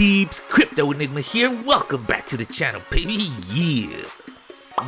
peeps? Crypto Enigma here. Welcome back to the channel, baby. Yeah.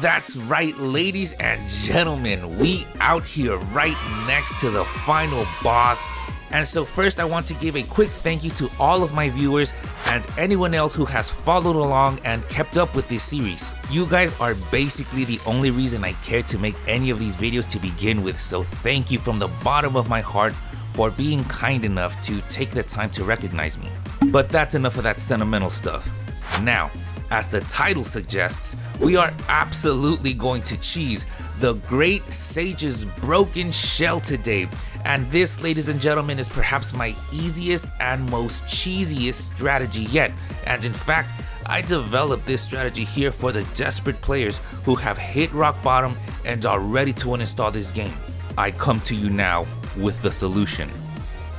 That's right, ladies and gentlemen. We out here right next to the final boss. And so first I want to give a quick thank you to all of my viewers and anyone else who has followed along and kept up with this series. You guys are basically the only reason I care to make any of these videos to begin with, so thank you from the bottom of my heart for being kind enough to take the time to recognize me. But that's enough of that sentimental stuff. Now, as the title suggests, we are absolutely going to cheese the Great Sage's broken shell today. And this, ladies and gentlemen, is perhaps my easiest and most cheesiest strategy yet. And in fact, I developed this strategy here for the desperate players who have hit rock bottom and are ready to uninstall this game. I come to you now with the solution.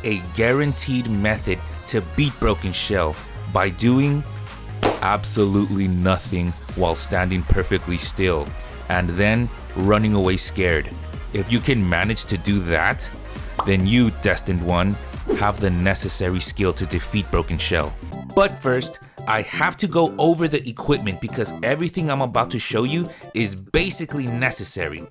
A guaranteed method to beat broken shell by doing absolutely nothing while standing perfectly still and then running away scared. If you can manage to do that, then you, Destined One, have the necessary skill to defeat broken shell. But first, I have to go over the equipment because everything I'm about to show you is basically necessary.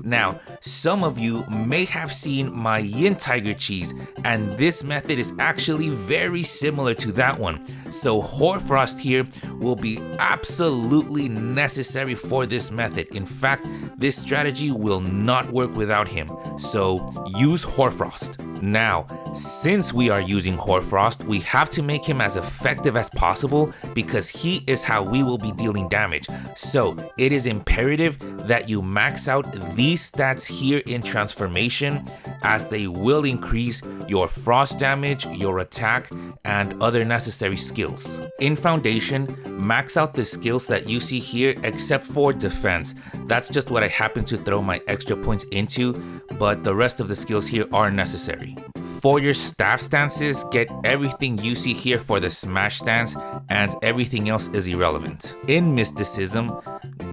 Now, some of you may have seen my Yin Tiger cheese, and this method is actually very similar to that one. So Hoarfrost here will be absolutely necessary for this method. In fact, this strategy will not work without him. So use Hoarfrost. Now, since we are using Hoarfrost, we have to make him as effective as possible because he is how we will be dealing damage. So it is imperative that you max out these stats here in transformation, as they will increase your frost damage, your attack, and other necessary skills. In foundation, max out the skills that you see here except for defense. That's just what I happen to throw my extra points into, but the rest of the skills here are necessary. For your staff stances, get everything you see here for the smash stance, and everything else is irrelevant. In mysticism,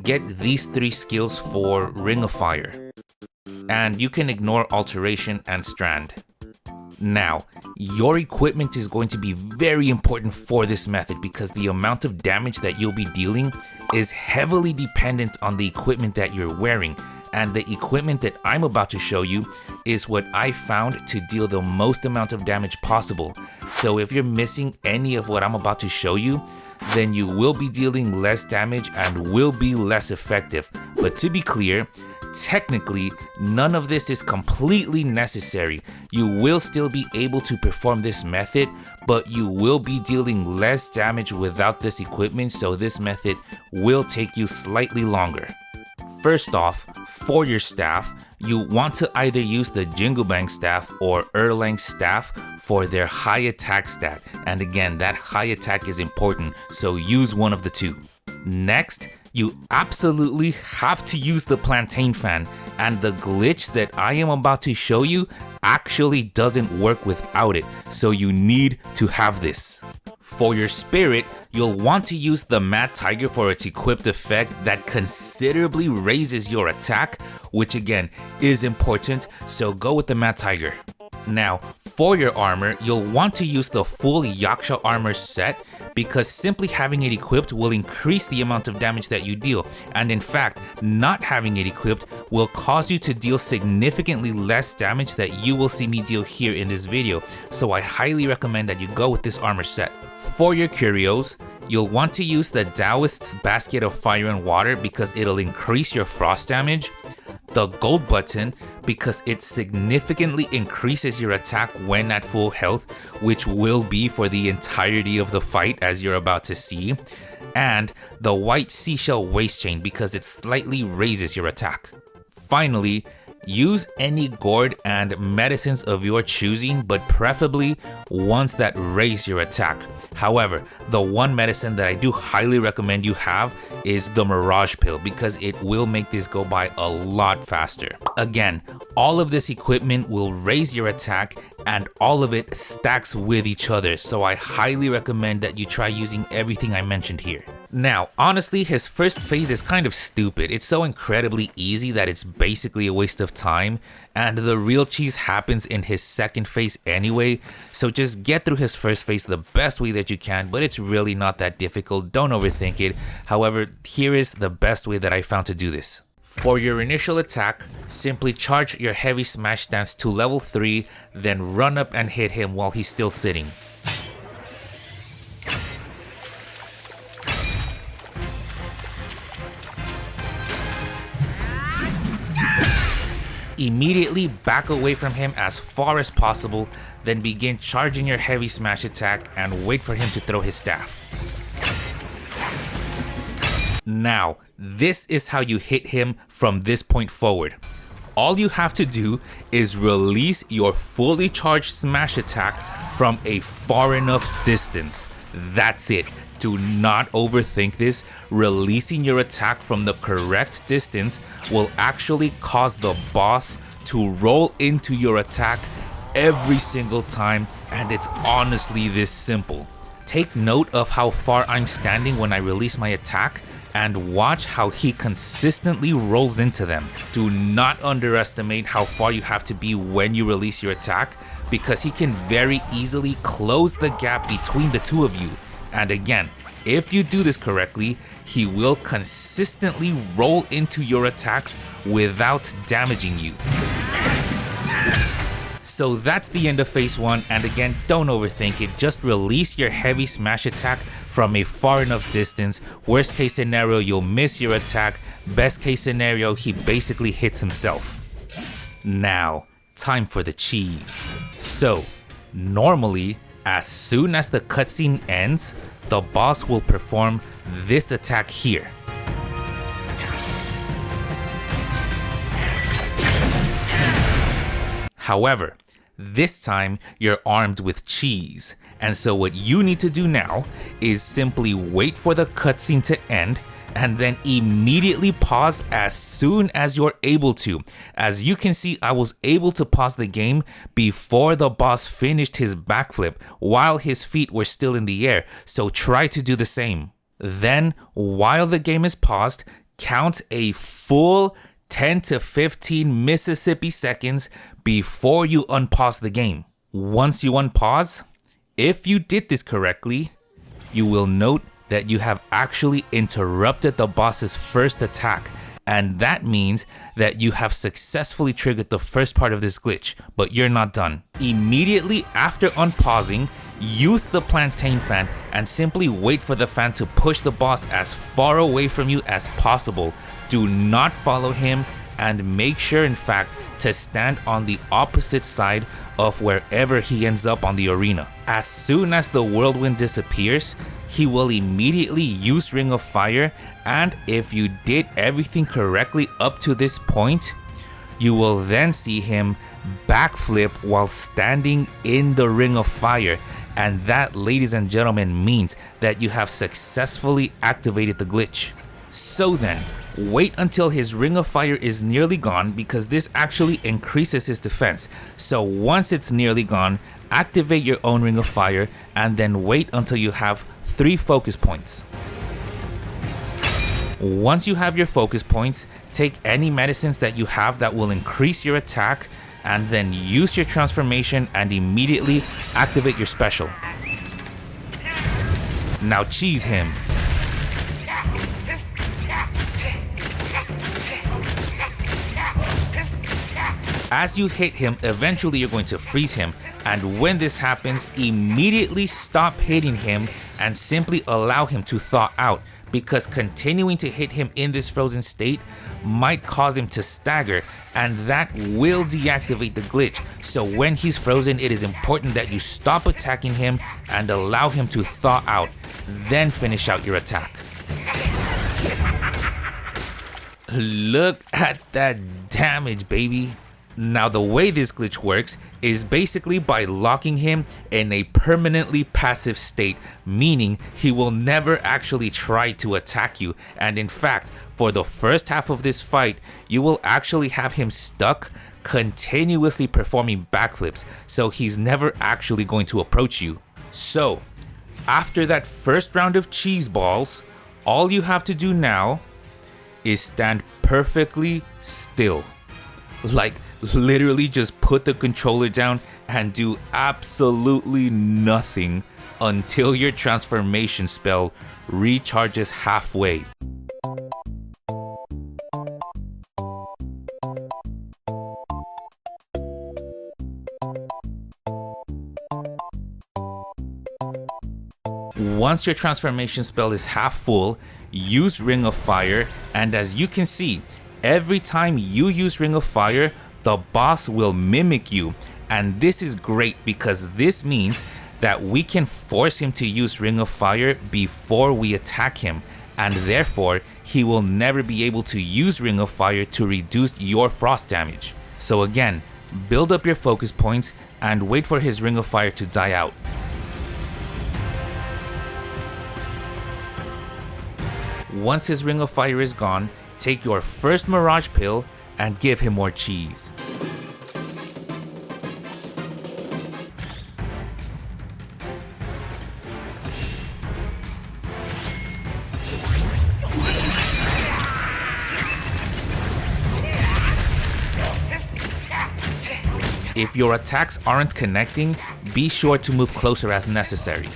get these three skills for Ring of Fire, and you can ignore alteration and strand. Now, your equipment is going to be very important for this method because the amount of damage that you'll be dealing is heavily dependent on the equipment that you're wearing. And the equipment that I'm about to show you is what I found to deal the most amount of damage possible. So if you're missing any of what I'm about to show you, then you will be dealing less damage and will be less effective. But to be clear, technically, none of this is completely necessary. You will still be able to perform this method, but you will be dealing less damage without this equipment, so this method will take you slightly longer. First off, for your staff, you want to either use the Jingle Bang staff or Erlang's staff for their high attack stat. And again, that high attack is important, so use one of the two. Next, you absolutely have to use the Plantain Fan, and the glitch that I am about to show you actually doesn't work without it, so you need to have this. For your spirit, you'll want to use the Mad Tiger for its equipped effect that considerably raises your attack, which again is important, so go with the Mad Tiger. Now, for your armor, you'll want to use the full Yaksha armor set because simply having it equipped will increase the amount of damage that you deal, and in fact, not having it equipped will cause you to deal significantly less damage that you will see me deal here in this video, so I highly recommend that you go with this armor set. For your curios, you'll want to use the Taoist's Basket of Fire and Water because it'll increase your frost damage, the gold button because it significantly increases your attack when at full health, which will be for the entirety of the fight as you're about to see, and the white seashell waist chain because it slightly raises your attack. Finally, use any gourd and medicines of your choosing, but preferably ones that raise your attack. However, the one medicine that I do highly recommend you have is the Mirage Pill because it will make this go by a lot faster. Again, All of this equipment will raise your attack and all of it stacks with each other, so I highly recommend that you try using everything I mentioned here. Now, honestly, his first phase is kind of stupid. It's so incredibly easy that it's basically a waste of time, and the real cheese happens in his second phase anyway, so just get through his first phase the best way that you can, but it's really not that difficult. Don't overthink it. However, here is the best way that I found to do this. For your initial attack, simply charge your heavy smash stance to level 3, then run up and hit him while he's still sitting. Immediately back away from him as far as possible, then begin charging your heavy smash attack and wait for him to throw his staff. Now, this is how you hit him from this point forward. All you have to do is release your fully charged smash attack from a far enough distance. That's it. Do not overthink this. Releasing your attack from the correct distance will actually cause the boss to roll into your attack every single time, and it's honestly this simple. Take note of how far I'm standing when I release my attack and watch how he consistently rolls into them. Do not underestimate how far you have to be when you release your attack, because he can very easily close the gap between the two of you. And again, if you do this correctly, he will consistently roll into your attacks without damaging you. So that's the end of phase 1, and again, don't overthink it. Just release your heavy smash attack from a far enough distance. Worst case scenario, you'll miss your attack. Best case scenario, he basically hits himself. Now, time for the cheese. So, normally, as soon as the cutscene ends, the boss will perform this attack here. However, this time you're armed with cheese, and so what you need to do now is simply wait for the cutscene to end and then immediately pause as soon as you're able to. As you can see, I was able to pause the game before the boss finished his backflip while his feet were still in the air, so try to do the same. Then, while the game is paused, count a full 10 to 15 Mississippi seconds before you unpause the game. Once you unpause, if you did this correctly, you will note that you have actually interrupted the boss's first attack, and that means that you have successfully triggered the first part of this glitch, but you're not done. Immediately after unpausing, use the plantain fan and simply wait for the fan to push the boss as far away from you as possible. Do not follow him, and make sure, in fact, to stand on the opposite side of wherever he ends up on the arena. As soon as the whirlwind disappears, he will immediately use Ring of Fire, and if you did everything correctly up to this point, you will then see him backflip while standing in the Ring of Fire, and that, ladies and gentlemen, means that you have successfully activated the glitch. So then, wait until his Ring of Fire is nearly gone, because this actually increases his defense. So once it's nearly gone, activate your own Ring of Fire and then wait until you have 3 focus points. Once you have your focus points, take any medicines that you have that will increase your attack, and then use your transformation and immediately activate your special. Now cheese him. As you hit him, eventually you're going to freeze him, and when this happens, immediately stop hitting him and simply allow him to thaw out, because continuing to hit him in this frozen state might cause him to stagger, and that will deactivate the glitch. So when he's frozen, it is important that you stop attacking him and allow him to thaw out, then finish out your attack. Look at that damage, baby. Now, the way this glitch works is basically by locking him in a permanently passive state, meaning he will never actually try to attack you, and in fact, for the first half of this fight, you will actually have him stuck continuously performing backflips, so he's never actually going to approach you. So, after that first round of cheese balls, all you have to do now is stand perfectly still. Like, literally just put the controller down and do absolutely nothing until your transformation spell recharges halfway. Once your transformation spell is half full, use Ring of Fire, and as you can see, every time you use Ring of Fire, the boss will mimic you. And this is great because this means that we can force him to use Ring of Fire before we attack him, and therefore he will never be able to use Ring of Fire to reduce your frost damage. So again, build up your focus points and wait for his Ring of Fire to die out. Once his Ring of Fire is gone, take your first Mirage Pill and give him more cheese. If your attacks aren't connecting, be sure to move closer as necessary.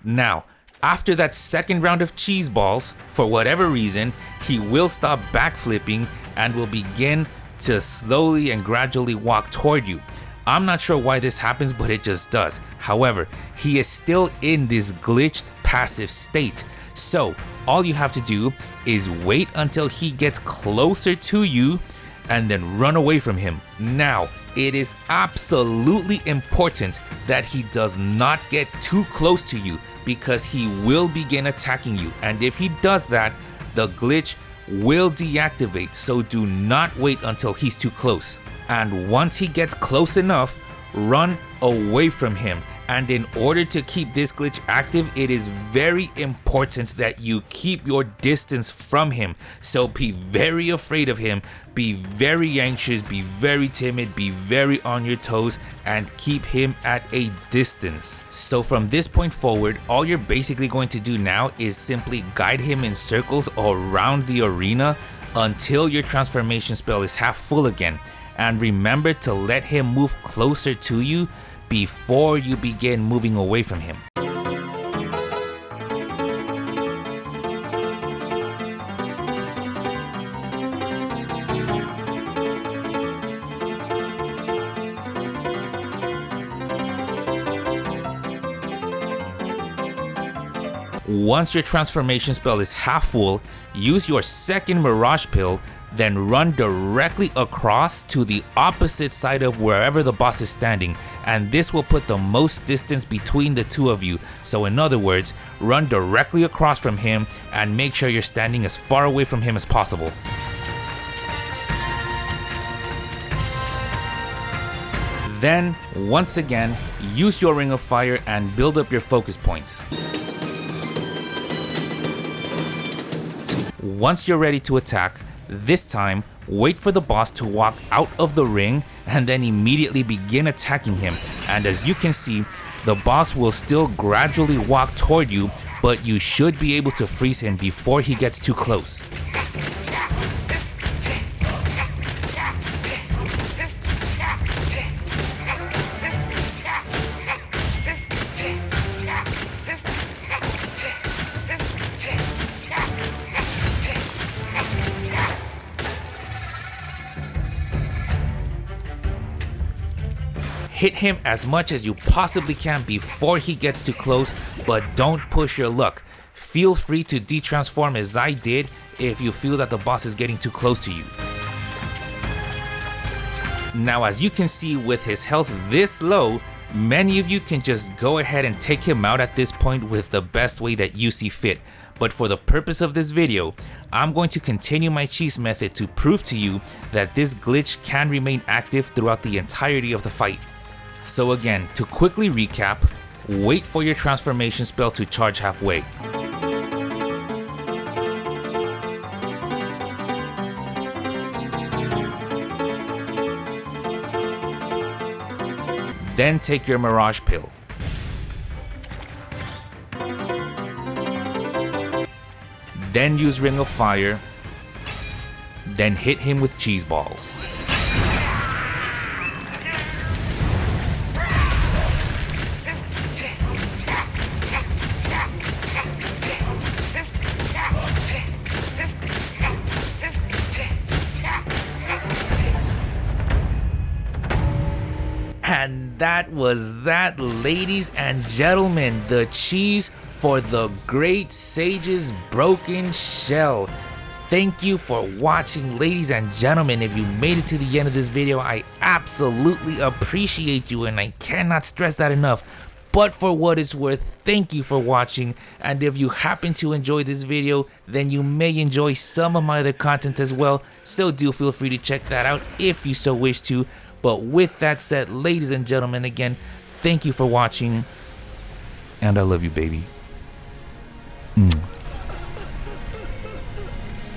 Now, after that second round of cheese balls, for whatever reason, he will stop backflipping and will begin to slowly and gradually walk toward you. I'm not sure why this happens, but it just does. However, he is still in this glitched passive state. So, all you have to do is wait until he gets closer to you and then run away from him. Now, it is absolutely important that he does not get too close to you, because he will begin attacking you, and if he does that, the glitch will deactivate, so do not wait until he's too close. And once he gets close enough, run away from him. And in order to keep this glitch active, it is very important that you keep your distance from him. So be very afraid of him, be very anxious, be very timid, be very on your toes, and keep him at a distance. So from this point forward, all you're basically going to do now is simply guide him in circles around the arena until your transformation spell is half full again. And remember to let him move closer to you before you begin moving away from him. Once your transformation spell is half full, use your second Mirage Pill, then run directly across to the opposite side of wherever the boss is standing, and this will put the most distance between the two of you. So in other words, run directly across from him and make sure you're standing as far away from him as possible. Then, once again, use your Ring of Fire and build up your focus points. Once you're ready to attack, this time, wait for the boss to walk out of the ring and then immediately begin attacking him. And as you can see, the boss will still gradually walk toward you, but you should be able to freeze him before he gets too close. Hit him as much as you possibly can before he gets too close, but don't push your luck. Feel free to detransform as I did if you feel that the boss is getting too close to you. Now, as you can see, with his health this low, Many of you can just go ahead and take him out at this point with the best way that you see fit. But for the purpose of this video, I'm going to continue my cheese method to prove to you that this glitch can remain active throughout the entirety of the fight. So again, to quickly recap, wait for your transformation spell to charge halfway. Then take your Mirage Pill. Then use Ring of Fire. Then hit him with Cheese Balls. And that was that, ladies and gentlemen, the cheese for the Great Sage's broken shell. Thank you for watching, ladies and gentlemen. If you made it to the end of this video, I absolutely appreciate you, and I cannot stress that enough. But for what it's worth, thank you for watching, and if you happen to enjoy this video, then you may enjoy some of my other content as well, so do feel free to check that out if you so wish to. But with that said, ladies and gentlemen, again, thank you for watching, and I love you, baby.